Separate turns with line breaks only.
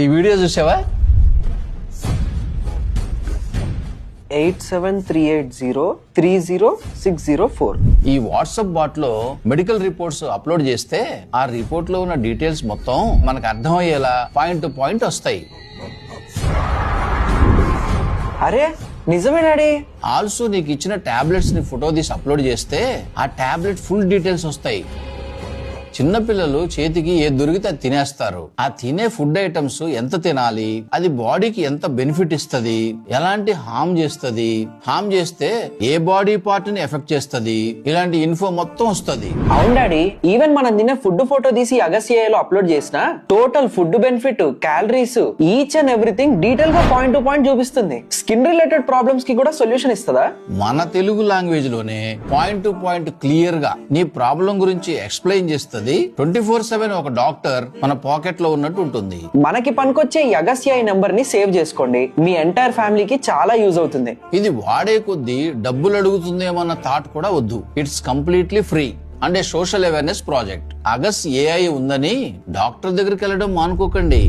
ఈ వీడియో చూసావా?
8738030604
ఈ వాట్సాప్ బాట్ లో మెడికల్ రిపోర్ట్స్ అప్లోడ్ చేస్తే ఆ రిపోర్ట్ లో ఉన్న డీటెయిల్స్ మొత్తం మనకు అర్థమయ్యేలా పాయింట్ టు పాయింట్ వస్తాయి.
అరే నిజమే డాడీ.
ఆల్సో నీకు ఇచ్చిన టాబ్లెట్స్ ని ఫోటో తీసి అప్లోడ్ చేస్తే ఆ టాబ్లెట్ ఫుల్ డీటెయిల్స్ వస్తాయి. చిన్నపిల్లలు చేతికి ఏది దొరికితే అది తినేస్తారు. ఆ తినే ఫుడ్ ఐటమ్స్ ఎంత తినాలి, అది బాడీకి ఎంత బెనిఫిట్ ఇస్తుంది, ఎలాంటి హామ్ చేస్తుంది, హామ్ చేస్తే ఏ బాడీ పార్ట్ ని ఎఫెక్ట్ చేస్తుంది, ఇలాంటి ఇన్ఫో మొత్తం వస్తుంది.
అవును డాడీ, ఈవెన్ మనం తినే ఫుడ్ ఫోటో తీసి అగస్యలో అప్లోడ్ చేసిన total food benefit, calories, each and everything detail గా పాయింట్ టు పాయింట్ చూపిస్తుంది. స్కిన్ రిలేటెడ్ ప్రాబ్లమ్స్ కి కూడా సొల్యూషన్ ఇస్తుందా?
మన తెలుగు లాంగ్వేజ్ లోనే పాయింట్ టు పాయింట్ క్లియర్ గా నీ ప్రాబ్లం గురించి ఎక్స్ప్లెయిన్ చేస్తుంది. 24/7 ఒక డాక్టర్ మన పాకెట్ లో ఉన్నట్టు ఉంటుంది.
మనకి పనికొచ్చే ఈ అగస్య నెంబర్ ని సేవ్ చేసుకోండి. మీ ఎంటైర్ ఫ్యామిలీకి చాలా యూజ్ అవుతుంది.
ఇది వాడే కొద్దీ డబ్బులు అడుగుతుందేమన్న థాట్ కూడా వద్దు. It's completely free and a social awareness project. అగస్ ఏఐ ఉందని డాక్టర్ దగ్గరికి వెళ్ళడం మానుకోకండి.